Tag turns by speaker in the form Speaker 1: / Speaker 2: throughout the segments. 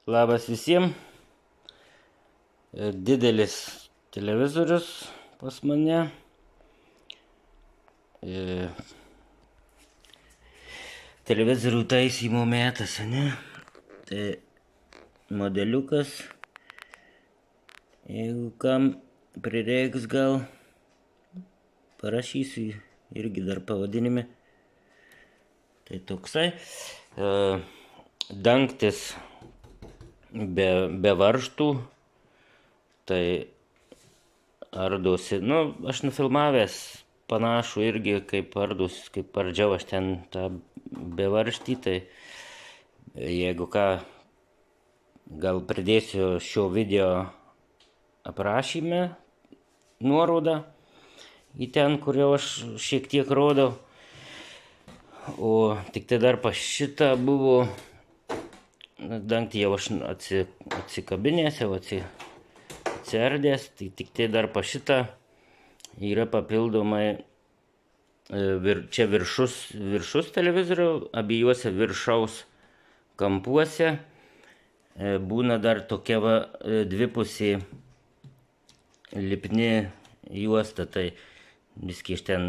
Speaker 1: Labas visiems. Didelis televizorius pas mane. Televizorių taisymo metas, ne? Tai modeliukas. Jeigu kam prireiks, gal parašysiu irgi dar pavadinime. Tai toksai. Dangtis be varžtų. Tai ardosi. Aš nufilmavęs panašų irgi kaip ardus, kaip ardžiau aš ten tą bevaržtį. Tai jeigu ką, gal pridėsiu šio video aprašyme nuorodą į ten, kur jau aš šiek tiek rodau. O tik tai dar pas šitą buvo dangtį jau aš atsikabinęs, jau atsiardęs. Tai tik tai dar pas šitą yra papildomai čia viršus televizorių, abiejuose viršaus kampuose būna dar tokia dvipusė lipni juosta. Tai viski iš ten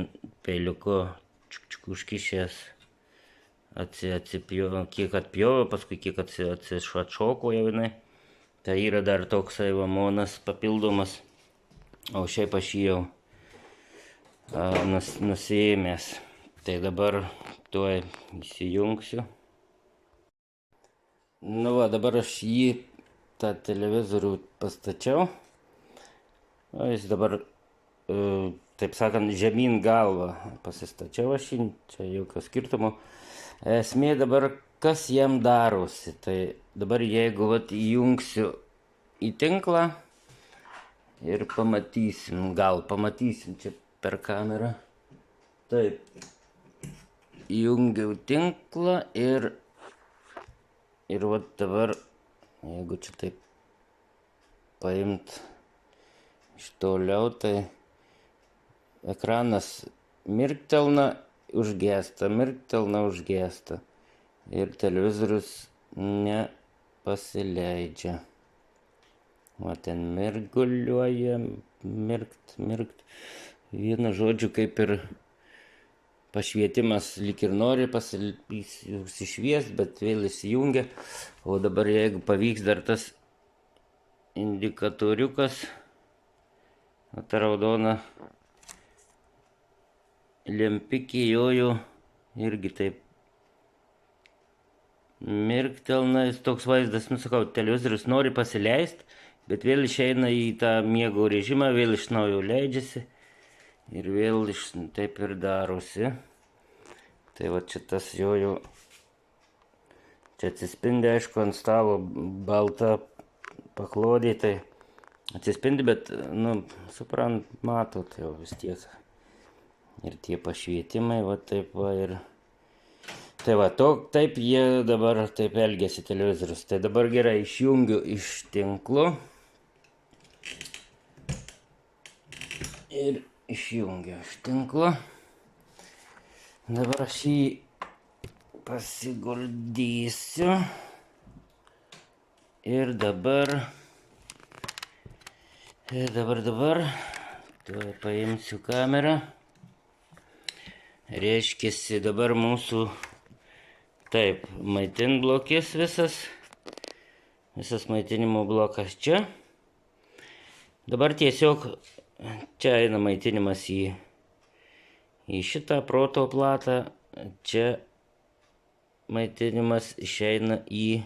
Speaker 1: peiliuko užkišęs atsipjovė, kiek atpjovė, paskui kiek atšoko jau jinai. Tai yra dar toksai monas papildomas, o šiaip aš jį jau nusiėmęs. Tai dabar tuoj įsijungsiu. Dabar aš jį, tą televizorių pastačiau. Jis dabar, taip sakant, žemyn galvą pasistačiau aš jį, čia jokio skirtumo. Esmė dabar, kas jam darosi. Tai dabar jeigu įjungsiu į tinklą ir pamatysim čia per kamerą. Taip, įjungiau tinklą ir dabar, jeigu čia taip paimt iš toliau, tai ekranas mirktelna, užgesta ir televizorius nepasileidžia. Ten mirguliuoja, mirkt. Vienu žodžiu, kaip ir pašvietimas lyg ir nori užsišviest, bet vėl įsijungia. O dabar jeigu pavyks dar tas indikatoriukas, ta raudona lempikė jojo irgi taip mirktelna. Jis toks vaizdas, sakau, televizorius nori pasileist, bet vėl išeina į tą miego režimą, vėl iš naujo leidžiasi. Ir vėl taip ir darosi. Tai čia tas jojo, čia atsispindi, aišku, ant stalo balta paklodė, tai atsispindi, bet, matot jau vis tiek. Ir tie pašvietimai, taip ir. Tai taip jie dabar taip elgiasi televizorius. Tai dabar gerai, išjungiu iš tinklo. Ir išjungiu iš tinklo. Dabar aš jį pasiguldysiu. Ir dabar. Tuoj paimsiu kamerą. Reiškiasi dabar mūsų taip, maitinblokis visas maitinimo blokas čia. Dabar tiesiog čia eina maitinimas į šitą proto platą, čia maitinimas išeina į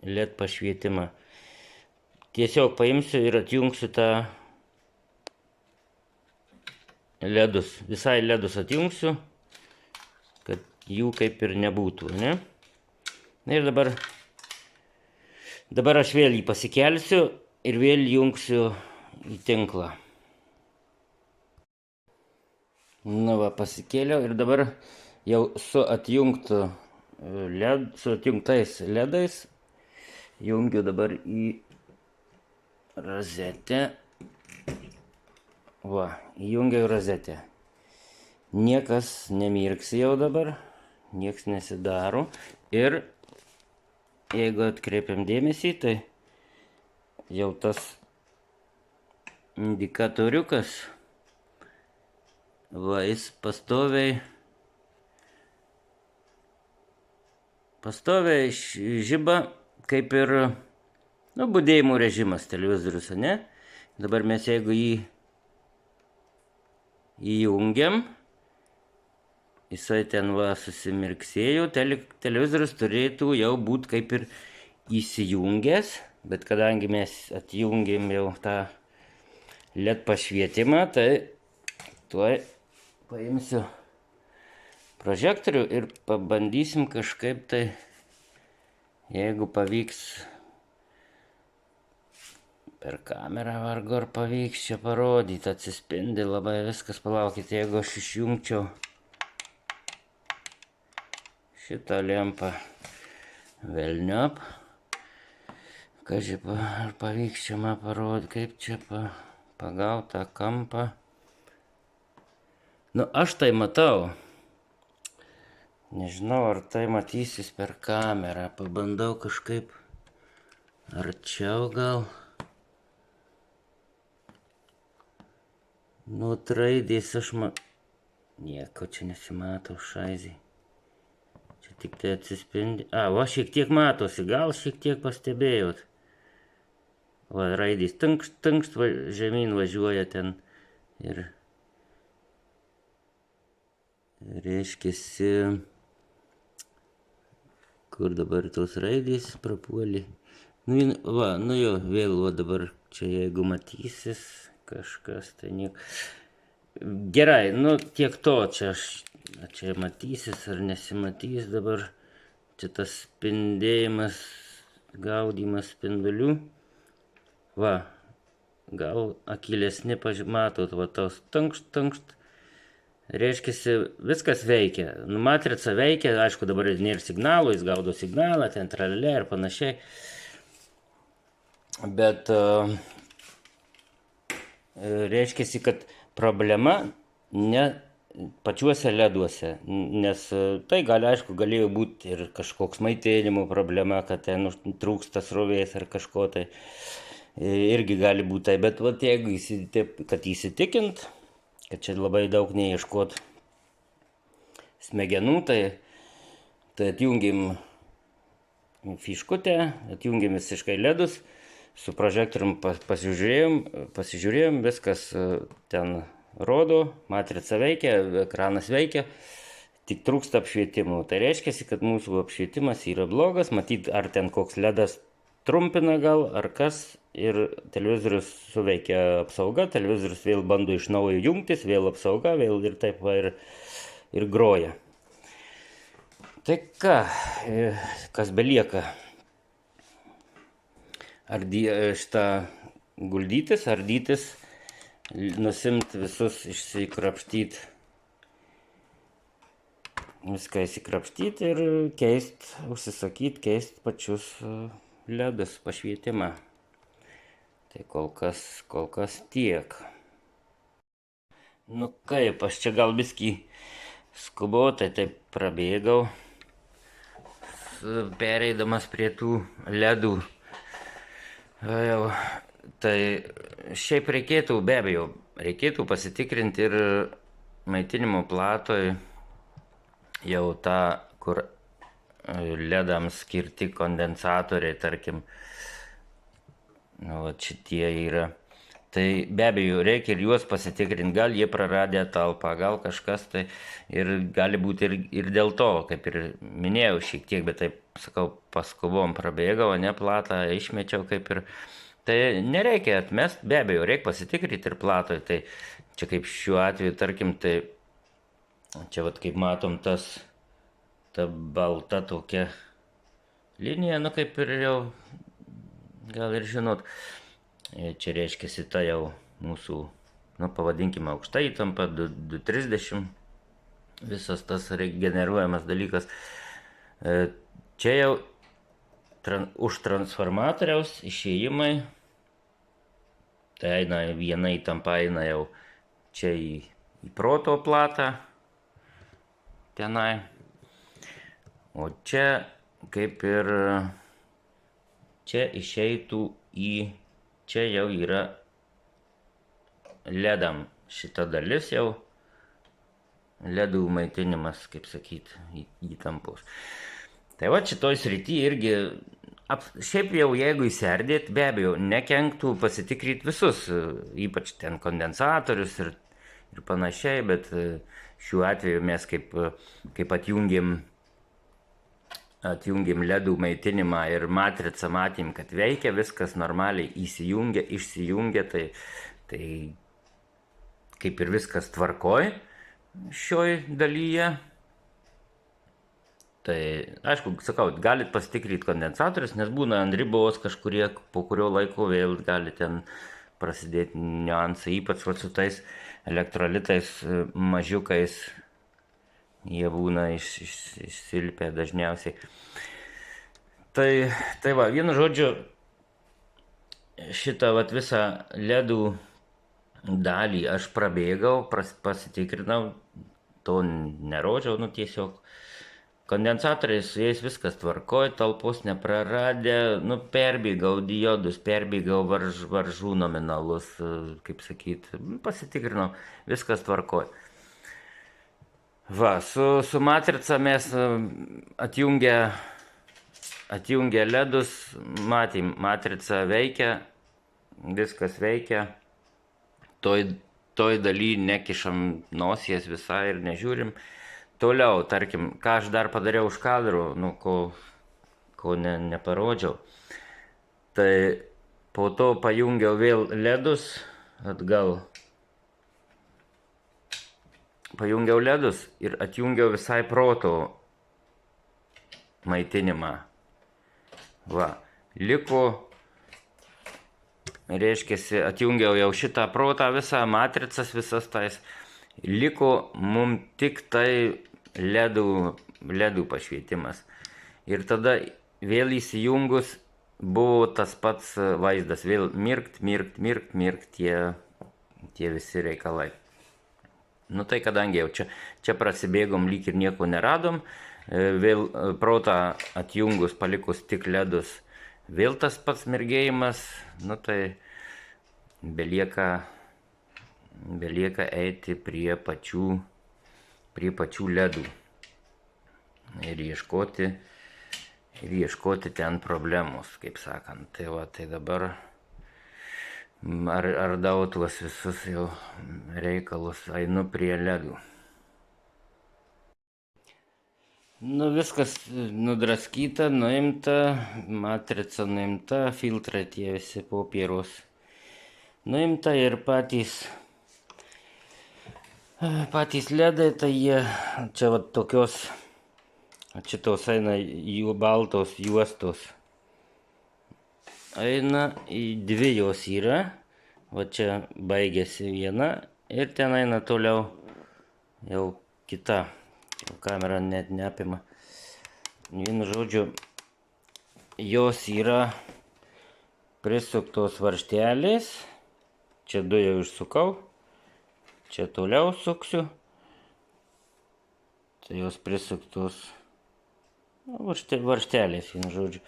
Speaker 1: LED pašvietimą. Tiesiog paimsiu ir atjungsiu tą LEDus, visai LEDus atjungsiu, kad jų kaip ir nebūtų, ne? Ir dabar aš vėl jį pasikelsiu ir vėl jungsiu į tinklą. Pasikėliau ir dabar jau su atjungtais LEDais jungiu dabar į rozetę. Įjungiau rozetę. Niekas nemirksi jau dabar, nieks nesidaro. Ir jeigu atkreipiam dėmesį, tai jau tas indikatoriukas, va, jis pastoviai žiba, kaip ir, budėjimo režimas televizorius, ne? Dabar mes jeigu jį įjungiam, jisai ten va susimirksėjo, televizorius turėtų jau būti kaip ir įsijungęs, bet kadangi mes atjungėm jau tą LED pašvietimą, tai tuoj paimsiu prožektorių ir pabandysim kažkaip tai, jeigu pavyks per kamerą, vargu ar pavyks čia parodyti, atsispindi labai viskas, palaukit, jeigu aš išjungčiau šitą lempą velniop, kažkaip ar pavyks čia man parodyti, kaip čia pagauti tą kampą. Aš tai matau, nežinau, ar tai matysis per kamerą, pabandau kažkaip arčiau gal. Raidės aš nieko čia nesimato, šaizį. Čia tik tai atsispindi. Va, šiek tiek matosi, gal šiek tiek pastebėjot. Va, raidės tankšt žemyn važiuoja ten ir reiškiasi, kur dabar tos raidės prapuolė. Va, jo, vėl, va dabar čia jeigu matysis kažkas, tai nieko. Gerai, tiek to, čia matysis ar nesimatys dabar, čia tas spindėjimas, gaudymas spindulių. Va, gal akylesni matot, va, tos tankšt, reiškiasi, viskas veikia. Matrica veikia, aišku, dabar nėra signalų, jis gaudo signalą, ten tralelė ir panašiai. Bet reiškiasi, kad problema ne pačiuose leduose, nes tai galėjo būti ir kažkoks maitinimo problema, kad ten trūksta srovės ar kažko tai, irgi gali būti tai, bet jeigu įsitikint, kad čia labai daug neieškot smegenų, tai atjungiam fiškutę, atjungiam visiškai ledus, su prožektorium pasižiūrėjom, viskas ten rodo, matrica veikia, ekranas veikia, tik trūksta apšvietimų. Tai reiškia, kad mūsų apšvietimas yra blogas, matyt, ar ten koks ledas trumpina gal, ar kas, ir televizorius suveikia apsauga, televizorius vėl bando iš naujo jungtis, vėl apsauga, vėl ir taip va ir groja. Tai ką, kas belieka? Ardytis, nusimt visus, išsikrapštyt, viską įsikrapštyt ir užsisakyt, keist pačius ledus, pašvietimą. Tai kol kas tiek. Kaip, aš čia gal biskį skubotai taip prabėgau, pereidamas prie tų ledų. Tai šiaip be abejo, reikėtų pasitikrinti ir maitinimo platoj jau tą, kur ledams skirti kondensatoriai, tarkim, šitie yra. Tai be abejo, reikia ir juos pasitikrinti, gal jie praradę talpą, gal kažkas, tai ir gali būti ir dėl to, kaip ir minėjau šiek tiek, bet taip, sakau, paskubom prabėgau, platą išmečiau kaip ir. Tai nereikia atmest, be abejo, reikia pasitikrinti ir platoj. Tai čia kaip šiuo atveju, tarkim, tai čia kaip matom ta balta tokia linija, kaip ir jau, gal ir žinot, čia reiškiasi ta jau mūsų, pavadinkime, aukšta įtampa, 230, visas tas regeneruojamas dalykas. Čia jau už transformatoriaus išėjimai, tai eina viena įtampa, eina jau čia į proto platą tenai, o čia kaip ir čia išeitų į, čia jau yra ledam šita dalis jau, ledų maitinimas, kaip sakyt, įtampos. Tai va šitoj srity irgi, šiaip jau jeigu įsiardėt, be abejo, nekenktų pasitikryti visus, ypač ten kondensatorius ir panašiai, bet šiuo atveju mes kaip atjungėm ledų maitinimą ir matricą matėm, kad veikia, viskas normaliai įsijungia, išsijungia, tai kaip ir viskas tvarkoj šioj dalyje. Tai, aišku, sakau, galit pasitikrinti kondensatorius, nes būna ant ribos kažkurie, po kurio laiko vėl gali ten prasidėti niuansai, ypač su tais elektrolitais mažiukais, jie būna išsilpę dažniausiai. Tai va, vienu žodžiu, šitą vat visą ledų dalį aš prabėgau, pasitikrinau, to nerodžiau, tiesiog kondensatoriai, su jais viskas tvarkoj, talpos nepraradę, perbėgau diodus, perbėgau varžų nominalus, kaip sakyt, pasitikrinau, viskas tvarkoj. Va, su matrica mes atjungę ledus, matėm, matrica veikia, viskas veikia, toj daly nekišam nosies visai ir nežiūrim. Toliau, tarkim, ką aš dar padariau už kadrų, ko neparodžiau. Tai po to pajungiau vėl ledus atgal. Pajungiau ledus ir atjungiau visai proto maitinimą. Va, liko, reiškiasi, atjungiau jau šitą protą visą, matricas visas tais. Liko mum tik tai ledų pašvietimas. Ir tada vėl įsijungus buvo tas pats vaizdas, vėl mirkt, tie visi reikalai. Tai kadangi jau čia prasibėgom, lyg ir nieko neradom, vėl protą atjungus, palikus tik ledus, vėl tas pats mirgėjimas, tai belieka eiti prie pačių ledų ir ieškoti ten problemos, kaip sakant. Tai dabar ardau tuos visus jau reikalus, einu prie ledų. Viskas nudraskyta, nuimta, matrica nuimta, filtrai tie visi popieros nuimta ir patys ledai, tai jie čia va tokios, šitos eina jų baltos juostos. Eina į dvi jos yra, va čia baigėsi viena ir ten eina toliau jau kita. Kamera net neapima. Vienu žodžiu, jos yra prisuktos varžtelės. Čia du jau išsukau. Čia toliau suksiu. Tai jos prisuktos varžtelės, vienu žodžiu.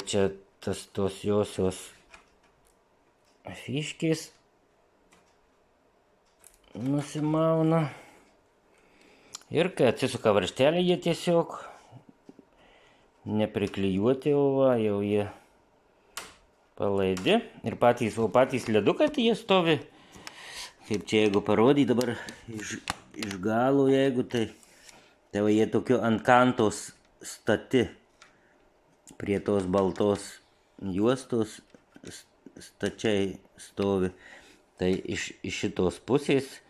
Speaker 1: Čia tos josios fiškės nusimauna. Ir kai atsisuka varžtelė, jie tiesiog nepriklijuoti, jau jie palaidi. Ir patys ledukai, tai jie stovi, kaip čia jeigu parodyti dabar iš galo, jeigu tai va jie tokio ant kantos stati prie tos baltos juostos stačiai stovi. Tai iš šitos pusės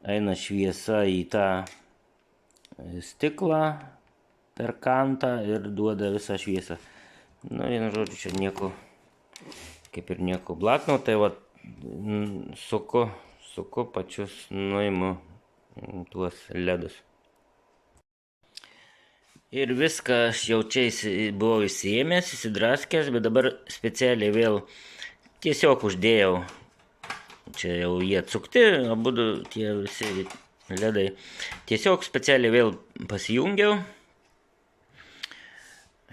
Speaker 1: eina šviesa į tą stiklą per kantą ir duoda visą šviesą. Vienu žodžiu, čia nieko, kaip ir nieko blatno, tai va suku pačius, nuimu tuos ledus. Ir viską aš jau čia buvau įsiėmęs, įsidraskęs, bet dabar specialiai vėl tiesiog uždėjau. Čia jau jie atsukti, abudu tie visi ledai. Tiesiog specialiai vėl pasijungiau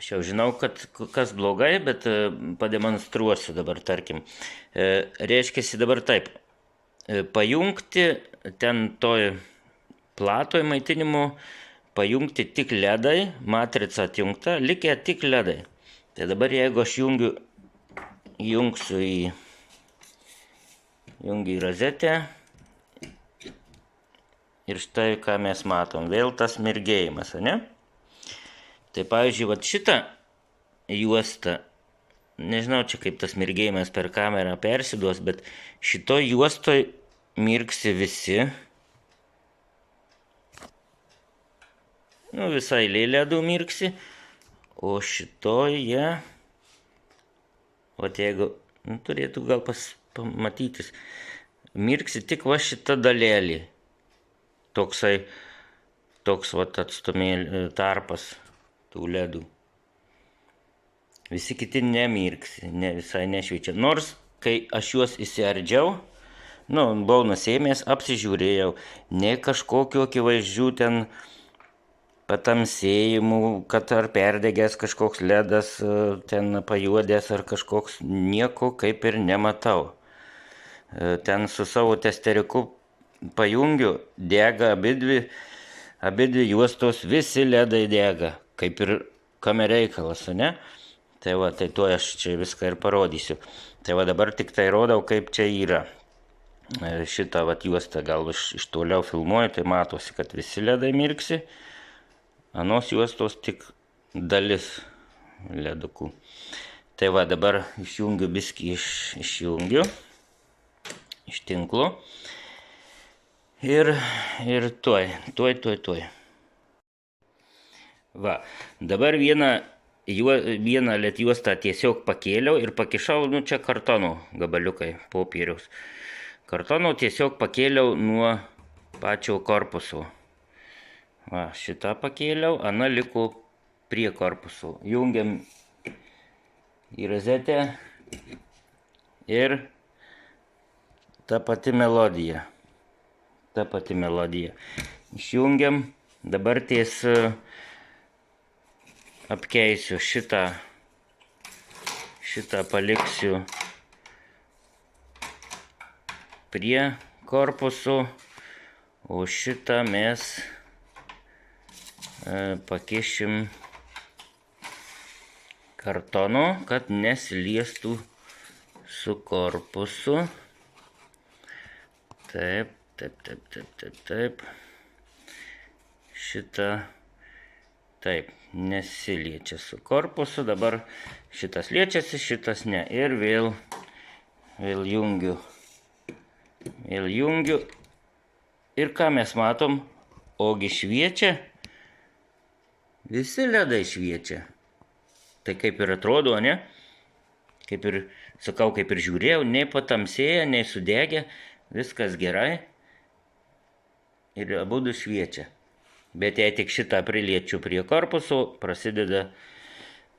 Speaker 1: Aš jau žinau, kad kas blogai, bet pademonstruosiu dabar, tarkim. Reiškia dabar taip. Pajungti ten toj platoj maitinimo, pajungti tik ledai, matrica atjungta, likę tik ledai. Tai dabar jeigu aš jungsiu į rozetę ir štai ką mes matom, vėl tas mirgėjimas, ne? Tai pavyzdžiui, vat šitą juostą, nežinau čia kaip tas mirgėjimas per kamerą persiduos, bet šitoj juostoj mirksi visi. Nu, visai ledų mirksi, o šitoje, vat jeigu, turėtų gal pamatytis, mirksi tik va šita dalelė. Toks vat atstumėlė tarpas tų ledų. Visi kiti nemirksi, visai nešviečia. Nors, kai aš juos įsiardžiau, buvau nusiėmęs, apsižiūrėjau, ne kažkokiu akivaizdžių ten patamsėjimų, kad ar perdegęs kažkoks ledas, ten pajuodęs ar kažkoks, nieko kaip ir nematau. Ten su savo testeriuku pajungiu, dega abidvi juostos, visi ledai dega, kaip ir kame reikalas, ne? Tai va, tai tuo aš čia viską ir parodysiu. Tai va dabar tik tai rodau, kaip čia yra. Šitą va juostą gal iš toliau filmuoju, tai matosi, kad visi ledai mirksi. Anos juostos tik dalis ledukų. Tai va dabar išjungiu biskį išjungiu iš tinklo. Ir tuoj. Va, dabar vieną led juostą tiesiog pakėliau ir pakišau, čia kartono gabaliukai, popieriaus. Kartono tiesiog pakėliau nuo pačio korpuso. Va, šitą pakėliau, ana liko prie korpuso. Jungiam į rozetę ir ta pati melodija. Išjungiam, dabar ties apkeisiu šitą paliksiu prie korpuso, o šitą mes pakišim kartono, kad nesiliestų su korpusu. Taip. Šitą, taip, nesiliečia su korpusu, dabar šitas liečiasi, šitas ne. Ir vėl jungiu. Ir ką mes matom? Ogi šviečia. Visi ledai šviečia. Tai kaip ir atrodo, ne? Kaip ir, sakau, kaip ir žiūrėjau, nei patamsėję, nei sudegę, viskas gerai. Ir abudu šviečia. Bet jei tik šitą priliečiu prie korpuso, prasideda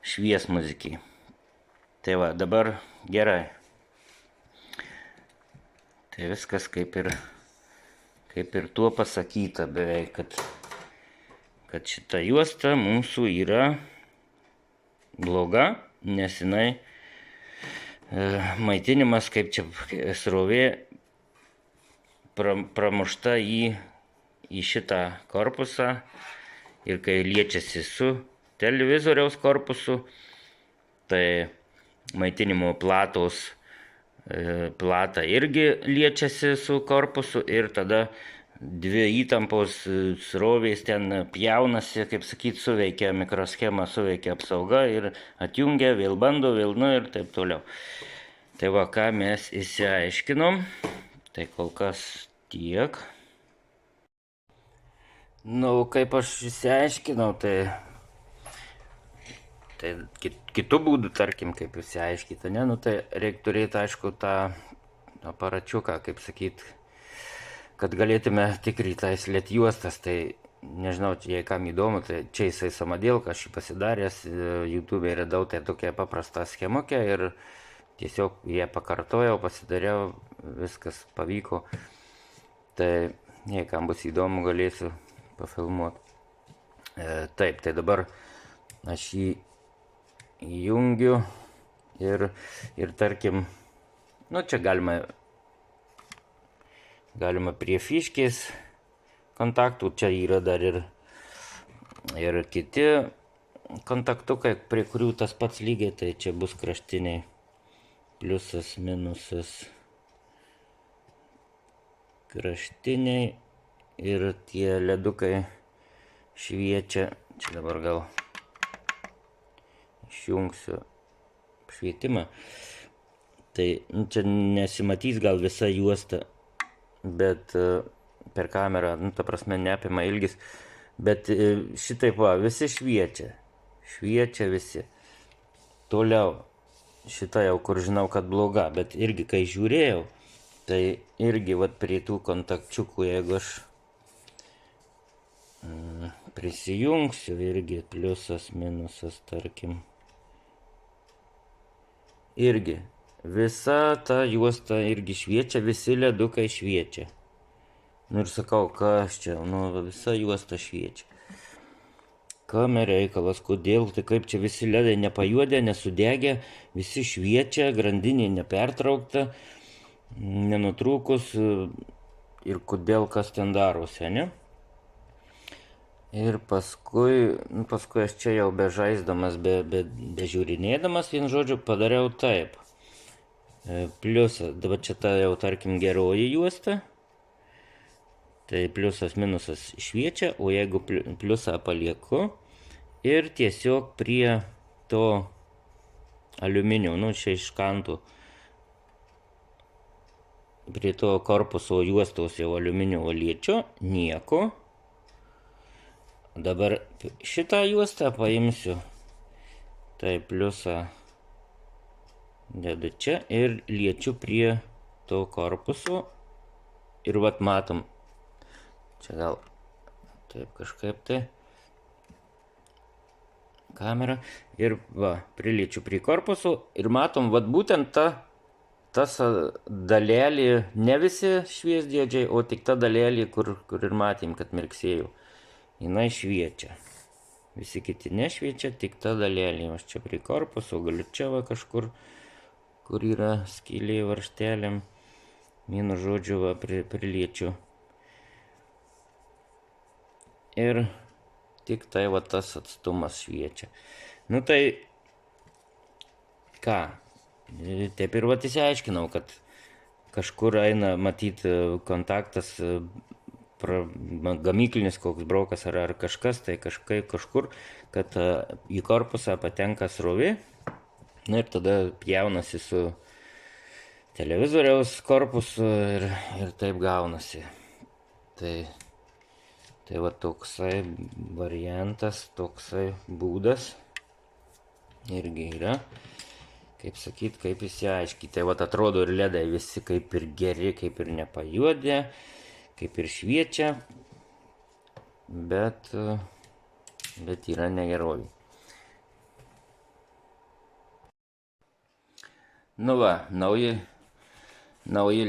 Speaker 1: šviesmuzikiai. Tai va, dabar gerai. Tai viskas kaip ir tuo pasakyta beveik, kad šita juosta mūsų yra bloga, nes jinai maitinimas, kaip čia srovė, pramušta į šitą korpusą ir kai liečiasi su televizoriaus korpusu, tai maitinimo plata irgi liečiasi su korpusu ir tada dvi įtampos srovės ten pjaunasi, kaip sakyt, suveikia mikroschema, suveikia apsauga ir atjungia, vėl bando, vėl ir taip toliau. Tai va, ką mes išsiaiškinom, tai kol kas tiek. Kaip aš išsiaiškinau, tai kitų būdų, tarkim, kaip išsiaiškyti, ne? Tai reikia turėti, aišku, tą aparačiuką, kaip sakyt, kad galėtume tikryti tais led juostas, tai nežinau, jei kam įdomu, tai čia jisai samadėlka, aš jį pasidaręs, YouTube radau tai tokia paprasta schemokė ir tiesiog ją pakartojau, pasidariau, viskas pavyko. Tai jei kam bus įdomu, galėsiu pafilmuoti. Taip, tai dabar aš jį įjungiu ir tarkim, nu čia galima prie fiškės kontaktų, čia yra dar ir kiti kontaktukai, prie kurių tas pats lygiai, tai čia bus kraštiniai pliusas, minusas, kraštiniai ir tie ledukai šviečia. Čia dabar gal išjungsiu švietimą. Tai čia nesimatys gal visa juosta, bet per kamerą, nu ta prasme neapima ilgis, bet šitaip va, visi šviečia visi. Toliau, šita jau kur žinau, kad bloga, bet irgi kai žiūrėjau, tai irgi vat prie tų kontakčiukų, jeigu aš prisijungsiu, irgi pliusas, minusas, tarkim, irgi visa ta juosta irgi šviečia, visi ledukai šviečia. Nu ir sakau, kas čia, nu visa juosta šviečia. Kame reikalas, kodėl, tai kaip čia visi ledai nepajuodė, nesudegė, visi šviečia, grandinė nepertraukta, nenutrūkus ir kodėl kas ten darosi, ne? Ir paskui aš čia jau bežaisdamas, bežiūrinėdamas, vien žodžiu, padariau taip. Pliusas, dabar čia ta jau tarkim geroji juosta, tai pliusas, minusas šviečia, o jeigu pliusą palieku ir tiesiog prie to aliuminio, nu čia iš kantų, prie to korpuso juostos jau aliuminio liečiu, nieko. Dabar šitą juostą paimsiu, tai pliusą dedu čia ir liečiu prie to korpuso ir vat matom, čia gal taip kažkaip tai kamera ir va, priliečiu prie korpuso ir matom, vat būtent tas dalelė, ne visi šviesdėdžiai, o tik ta dalelė, kur ir matėm, kad mirksėjau. Jinai šviečia. Visi kiti nešviečia, tik ta dalelė. Aš čia prie korpuso, galiu čia va kažkur, kur yra skylė varžtelėm. Vienu žodžiu va priliečiu. Ir tik tai va tas atstumas šviečia. Nu tai, ką? Taip ir va įsiaiškinau, kad kažkur eina matyti kontaktas, gamyklinis koks brokas ar kažkas, tai kažkur, kad į korpusą patenka srovė, na ir tada pjaunasi su televizoriaus korpusu ir taip gaunasi. Tai va toksai variantas, toksai būdas irgi yra, kaip sakyt, kaip įsiaiškinti. Tai va atrodo ir ledai visi kaip ir geri, kaip ir nepajuodė, kaip ir šviečia, bet yra negerovių. Nu va, nauji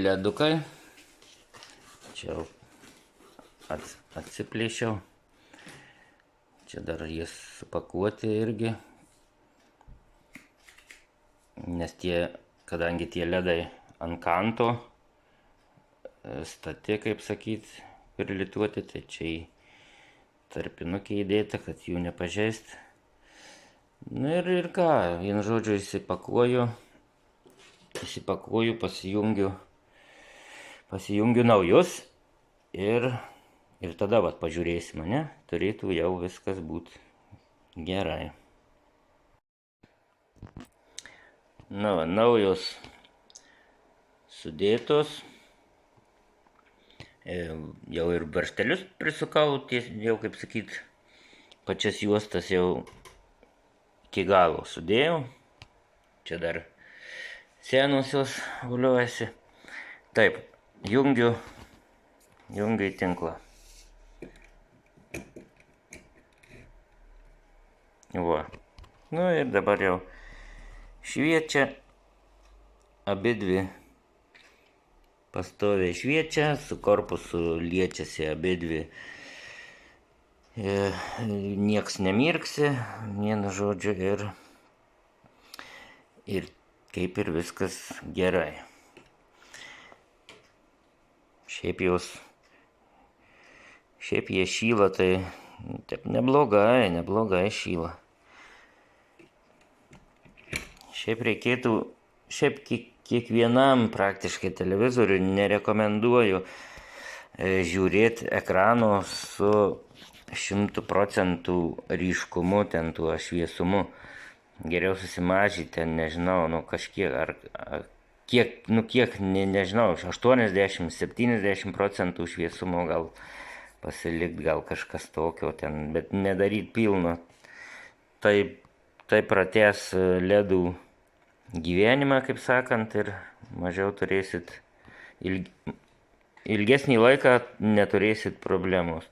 Speaker 1: ledukai. Čia jau atsiplėšiau. Čia dar jis supakuoti irgi. Nes kadangi tie ledai ant kanto, stati, kaip sakyt, prilituoti, tai čia į tarpinukį įdėta, kad jų nepažeist. Nu ir ką, vienu žodžiu įsipakuoju, pasijungiu naujus ir tada vat pažiūrėsim, ne? Turėtų jau viskas būti gerai. Nu, naujos sudėtos. Jau ir barštelius prisukau, jau kaip sakyt, pačias juostas jau iki galo sudėjau. Čia dar senosios vuliuojasi. Taip, jungiu į tinklą. Va. Nu ir dabar jau šviečia, abidvi pastoviai šviečia, su korpusu liečiasi abidvi, nieks nemirksi, vienu žodžiu, ir kaip ir viskas gerai. Šiaip jie šyla, tai taip neblogai šyla. Šiaip kiekvienam praktiškai televizoriui nerekomenduoju žiūrėti ekrano su 100% ryškumu, ten tuo šviesumu. Geriau susimažyti, ten nežinau, kažkiek, kiek, nežinau, 80-70% šviesumo gal pasilikt, gal kažkas tokio ten, bet nedaryt pilno. Tai pratęs ledų gyvenimą, kaip sakant, ir mažiau turėsit, ilgesnį laiką neturėsit problemos.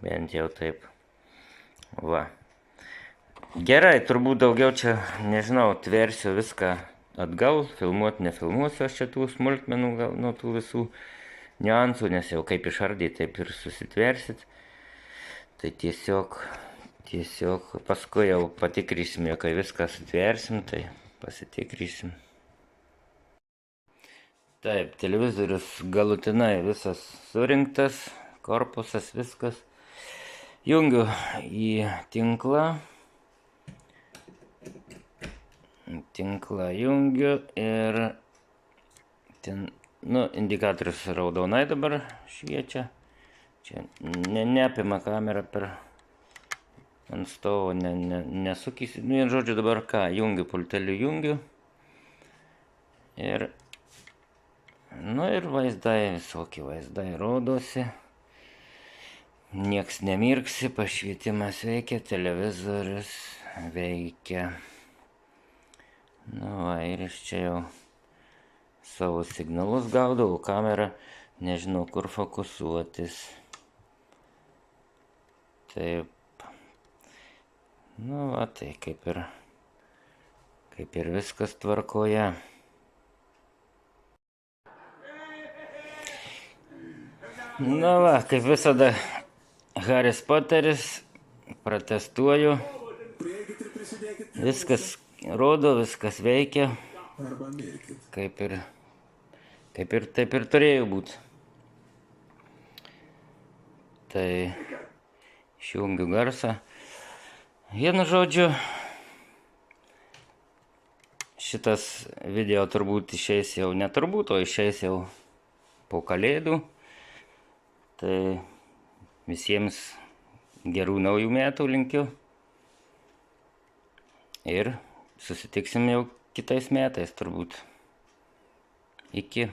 Speaker 1: Bent jau taip. Va. Gerai, turbūt daugiau čia, nežinau, tversiu viską atgal, nefilmuosiu aš čia tų smulkmenų, gal nuo tų visų niuansų, nes jau kaip išardyti, taip ir susitversit. Tai tiesiog paskui jau patikrysim, kai viską sutversim, tai pasitikrysim. Taip, televizorius galutinai visas surinktas, korpusas, viskas. Jungiu į tinklą jungiu ir ten, indikatorius raudonai dabar šviečia. Čia neapima kamera ant stovo, nesukysi. Ir žodžiu dabar ką, jungiu pulteliu, ir vaizdai, visokie vaizdai rodosi. Nieks nemirksi, pašvietimas veikia, televizorius veikia. Ir iš čia jau savo signalus gaudau, kamera nežinau kur fokusuotis. Taip. Tai kaip ir viskas tvarkoje. Kaip visada, Haris Poteris, protestuoju. Viskas rodo, viskas veikia. Kaip ir taip ir turėjo būti. Tai išjungiu garsą. Vienu žodžiu, šitas video turbūt išeis jau, neturbūt, o išeis jau po kalėdų. Tai visiems gerų naujų metų linkiu. Ir susitiksim jau kitais metais turbūt. Iki.